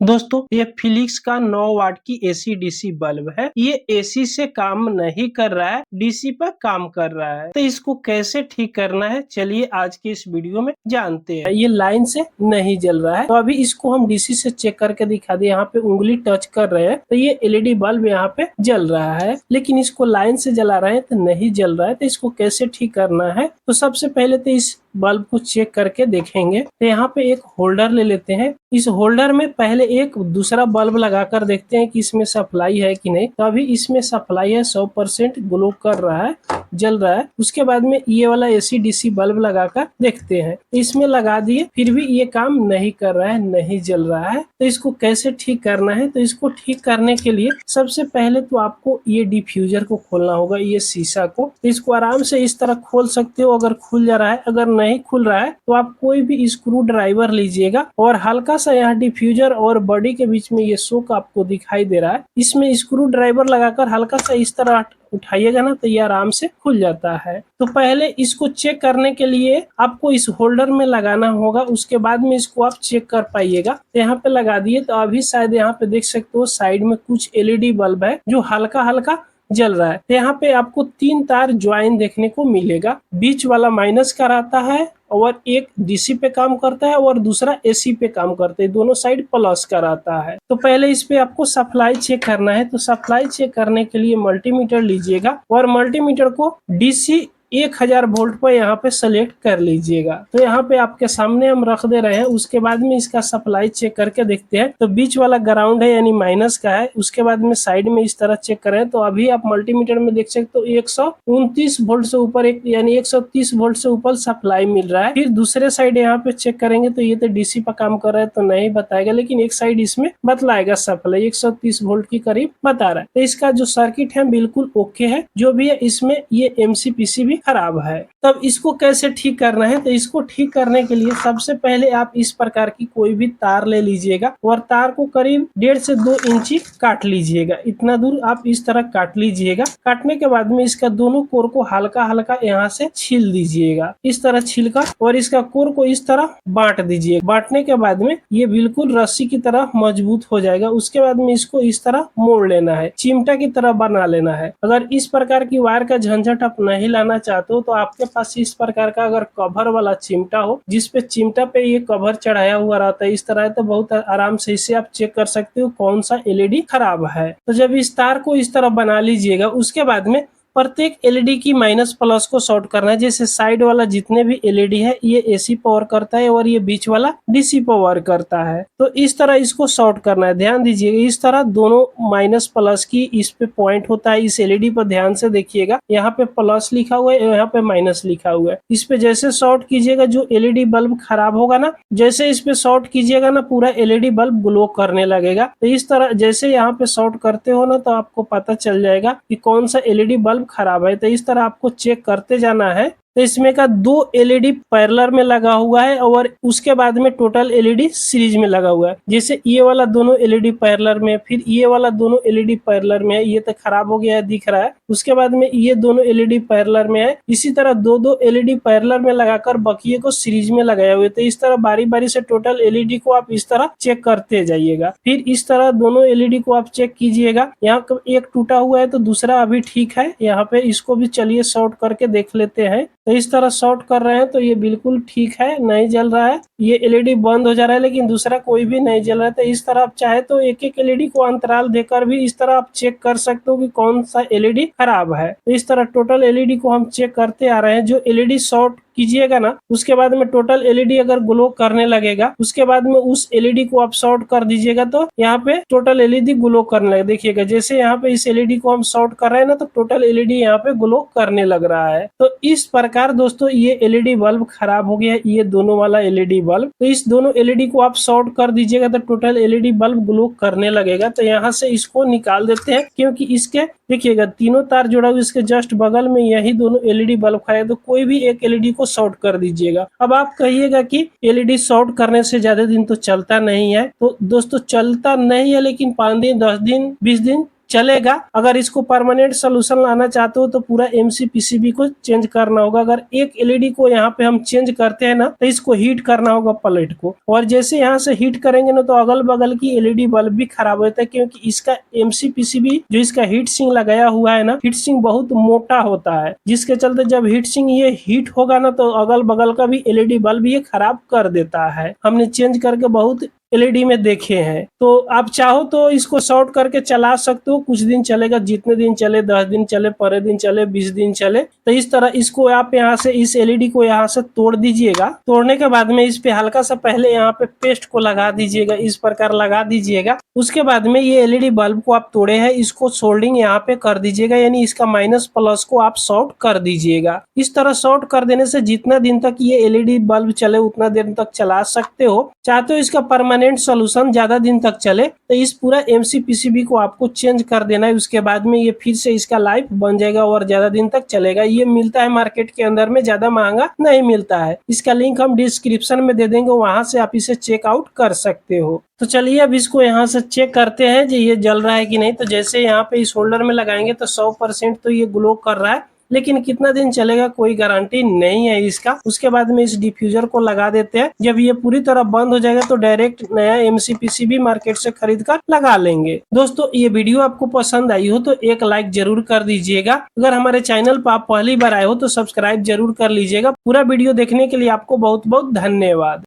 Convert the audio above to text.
दोस्तों ये फिलिप्स का 9 वाट की एसी डीसी बल्ब है। ये एसी से काम नहीं कर रहा है, डीसी पर काम कर रहा है। तो इसको कैसे ठीक करना है, चलिए आज की इस वीडियो में जानते हैं। ये लाइन से नहीं जल रहा है, तो अभी इसको हम डीसी से चेक करके दिखा दे। यहाँ पे उंगली टच कर रहे हैं तो ये एलईडी बल्ब यहाँ पे जल रहा है, लेकिन इसको लाइन से जला रहे हैं तो नहीं जल रहा है। तो इसको कैसे ठीक करना है, तो सबसे पहले तो इस बल्ब को चेक करके देखेंगे। तो यहाँ पे एक होल्डर ले लेते हैं। इस होल्डर में पहले एक दूसरा बल्ब लगाकर देखते हैं कि इसमें सप्लाई है कि नहीं। तो अभी इसमें सप्लाई है, 100% ग्लो कर रहा है, जल रहा है। उसके बाद में ये वाला एसी डीसी बल्ब लगाकर देखते हैं। इसमें लगा दिए, फिर भी ये काम नहीं कर रहा है, नहीं जल रहा है। तो इसको कैसे ठीक करना है, तो इसको ठीक करने के लिए सबसे पहले तो आपको ये डिफ्यूजर को खोलना होगा, ये शीशा को। तो इसको आराम से इस तरह खोल सकते हो अगर खुल जा रहा है। अगर नहीं खुल रहा है तो आप कोई भी स्क्रू ड्राइवर लीजिएगा और हल्का सा यहाँ डिफ्यूजर और बॉडी के बीच में ये शोक आपको दिखाई दे रहा है, इसमें स्क्रू ड्राइवर लगाकर हल्का सा इस तरह उठाइएगा ना, तो ये आराम से खुल जाता है। तो पहले इसको चेक करने के लिए आपको इस होल्डर में लगाना होगा, उसके बाद में इसको आप चेक कर पाइएगा। तो यहाँ पे लगा दिए, तो अभी शायद यहाँ पे देख सकते हो साइड में कुछ एलईडी बल्ब है जो हल्का हल्का जल रहा है। तो यहाँ पे आपको 3 तार ज्वाइन देखने को मिलेगा। बीच वाला माइनस का रहता है और एक डीसी पे काम करता है और दूसरा एसी पे काम करता है, दोनों साइड प्लस का रहता है। तो पहले इस पे आपको सप्लाई चेक करना है। तो सप्लाई चेक करने के लिए मल्टीमीटर लीजिएगा और मल्टीमीटर को डीसी 1000 वोल्ट पर यहाँ पे सेलेक्ट कर लीजिएगा। तो यहाँ पे आपके सामने हम रख दे रहे हैं। उसके बाद में इसका सप्लाई चेक करके देखते हैं। तो बीच वाला ग्राउंड है यानी माइनस का है। उसके बाद में साइड में इस तरह चेक करें तो अभी आप मल्टीमीटर में देख सकते हो 129 वोल्ट से ऊपर एक यानी 130 वोल्ट से ऊपर सप्लाई मिल रहा है। फिर दूसरे साइड यहाँ पे चेक करेंगे तो ये तो डीसी पर काम कर रहा है तो नहीं बताएगा, लेकिन एक साइड इसमें बतलाएगा सप्लाई 130 वोल्ट के करीब बता रहा है। तो इसका जो सर्किट है बिल्कुल ओके है। जो भी है इसमें ये एमसीपीसी भी खराब है। तब इसको कैसे ठीक करना है, तो इसको ठीक करने के लिए सबसे पहले आप इस प्रकार की कोई भी तार ले लीजिएगा और तार को करीब 1.5 से 2 इंची काट लीजिएगा। इतना दूर आप इस तरह काट लीजिएगा। काटने के बाद में इसका दोनों कोर को हल्का हल्का यहाँ से छील दीजिएगा, इस तरह छीलकर, और इसका कोर को इस तरह बांट दीजिए। बांटने के बाद में ये बिल्कुल रस्सी की तरह मजबूत हो जाएगा। उसके बाद में इसको इस तरह मोड़ लेना है, चिमटा की तरह बना लेना है। अगर इस प्रकार की वायर का झंझट आप नहीं लाना चाहते हो तो आपके पास इस प्रकार का अगर कवर वाला चिमटा हो, जिसपे चिमटा पे ये कवर चढ़ाया हुआ रहता है इस तरह है, तो बहुत आराम से इसे आप चेक कर सकते हो कौन सा एलईडी खराब है। तो जब इस तार को इस तरह बना लीजिएगा, उसके बाद में प्रत्येक एलईडी की माइनस प्लस को शॉर्ट करना है। जैसे साइड वाला जितने भी एलईडी है ये एसी पावर करता है और ये बीच वाला डीसी पावर करता है। तो इस तरह इसको शॉर्ट करना है। ध्यान दीजिएगा, इस तरह दोनों माइनस प्लस की इस पे पॉइंट होता है। इस एलईडी पर ध्यान से देखिएगा, यहाँ पे प्लस लिखा हुआ है, यहाँ पे माइनस लिखा हुआ है। इस पे जैसे शॉर्ट कीजिएगा जो एलईडी बल्ब खराब होगा ना, जैसे इस पे शॉर्ट कीजिएगा ना पूरा एलईडी बल्ब ग्लो करने लगेगा। तो इस तरह जैसे यहाँ पे शॉर्ट करते हो ना तो आपको पता चल जाएगा कि कौन सा एलईडी बल्ब खराब है। तो इस तरह आपको चेक करते जाना है। तो इसमें का 2 एलईडी पैरेलल में लगा हुआ है और उसके बाद में टोटल एलईडी सीरीज में लगा हुआ है। जैसे ये वाला दोनों एलईडी पैरेलल में, फिर ये वाला दोनों एलईडी पैरेलल में है, ये तो खराब हो गया है दिख रहा है। उसके बाद में ये दोनों एलईडी पैरेलल में है। इसी तरह 2-2 एलईडी पैरेलल में लगाकर बाकी को सीरीज में लगाए हुए। तो इस तरह बारी बारी से टोटल एलईडी को आप इस तरह चेक करते जाइएगा। फिर इस तरह दोनों एलईडी को आप चेक कीजिएगा। यहाँ एक टूटा हुआ है तो दूसरा अभी ठीक है। यहाँ पे इसको भी चलिए शॉर्ट करके देख लेते हैं। तो इस तरह शॉर्ट कर रहे हैं तो ये बिल्कुल ठीक है, नहीं जल रहा है। ये एलईडी बंद हो जा रहा है लेकिन दूसरा कोई भी नहीं जल रहा है। तो इस तरह आप चाहे तो एक एक एलईडी को अंतराल देकर भी इस तरह आप चेक कर सकते हो कि कौन सा एलईडी खराब है। तो इस तरह टोटल एलईडी को हम चेक करते आ रहे हैं। जो एलईडी शॉर्ट कीजिएगा ना, उसके बाद में टोटल एलईडी अगर ग्लो करने लगेगा, उसके बाद में उस एलईडी को आप शॉर्ट कर दीजिएगा तो यहाँ पे टोटल एलईडी ग्लो करने लगे। देखिएगा जैसे यहाँ पे इस एलईडी को हम शॉर्ट कर रहे हैं ना तो टोटल एलईडी यहाँ पे ग्लो करने लग रहा है। तो इस प्रकार दोस्तों ये एलईडी बल्ब खराब हो गया है, ये दोनों वाला एलईडी बल्ब। तो इस दोनों एलईडी को आप शॉर्ट कर दीजिएगा तो टोटल एलईडी बल्ब ग्लो करने लगेगा। तो यहाँ से इसको निकाल देते हैं, क्योंकि इसके देखिएगा तीनों तार जुड़ा हुआ, इसके जस्ट बगल में यही दोनों एलईडी बल्ब खड़ा है। तो कोई भी एक एलईडी को शॉर्ट कर दीजिएगा। अब आप कहिएगा कि एलईडी शॉर्ट करने से ज्यादा दिन तो चलता नहीं है। तो दोस्तों चलता नहीं है, लेकिन 5 दिन, 10 दिन, 20 दिन चलेगा। अगर इसको परमानेंट सोल्यूशन लाना चाहते हो तो पूरा एमसीपीसीबी को चेंज करना होगा। अगर एक एलईडी को यहाँ पे हम चेंज करते हैं ना तो इसको हीट करना होगा प्लेट को, और जैसे यहाँ से हीट करेंगे ना तो अगल बगल की एलईडी बल्ब भी खराब होता है, क्योंकि इसका एमसीपीसीबी जो इसका हीट सिंक लगाया हुआ है ना, हीट सिंक बहुत मोटा होता है, जिसके चलते जब हीट सिंक ये हीट होगा ना तो अगल बगल का भी एलईडी बल्ब ये खराब कर देता है। हमने चेंज करके बहुत एलईडी में देखे हैं। तो आप चाहो तो इसको शॉर्ट करके चला सकते हो, कुछ दिन चलेगा, जितने दिन चले, 10 दिन चले, 15 दिन चले, 20 दिन चले। तो इस तरह इसको आप यहाँ से इस एलईडी को यहाँ से तोड़ दीजिएगा। तोड़ने के बाद में इस पे हल्का सा पहले यहाँ पे पेस्ट को लगा दीजिएगा, इस प्रकार लगा दीजिएगा। उसके बाद में ये एलईडी बल्ब को आप तोड़े हैं, इसको सोल्डिंग यहाँ पे कर दीजिएगा, यानी इसका माइनस प्लस को आप शॉर्ट कर दीजिएगा। इस तरह शॉर्ट कर देने से जितना दिन तक ये एलईडी बल्ब चले उतना दिन तक चला सकते हो। चाहते हो इसका परमानेंट सोल्यूशन ज्यादा दिन तक चले तो इस पूरा एमसीपीसीबी को आपको चेंज कर देना है। उसके बाद में ये फिर से इसका लाइफ बन जाएगा और ज्यादा दिन तक चलेगा। ये मिलता है मार्केट के अंदर में, ज्यादा महंगा नहीं मिलता है। इसका लिंक हम डिस्क्रिप्शन में दे देंगे, वहां से आप इसे चेकआउट कर सकते हो। तो चलिए अब इसको यहाँ से चेक करते हैं जी ये जल रहा है कि नहीं। तो जैसे यहाँ पे इस होल्डर में लगाएंगे तो 100% तो ये ग्लो कर रहा है, लेकिन कितना दिन चलेगा कोई गारंटी नहीं है इसका। उसके बाद में इस डिफ्यूजर को लगा देते हैं। जब ये पूरी तरह बंद हो जाएगा तो डायरेक्ट नया एमसीपीसीबी मार्केट से खरीद कर लगा लेंगे। दोस्तों ये वीडियो आपको पसंद आई हो तो एक लाइक जरूर कर दीजिएगा। अगर हमारे चैनल पर आप पहली बार आए हो तो सब्सक्राइब जरूर कर लीजिएगा। पूरा वीडियो देखने के लिए आपको बहुत बहुत धन्यवाद।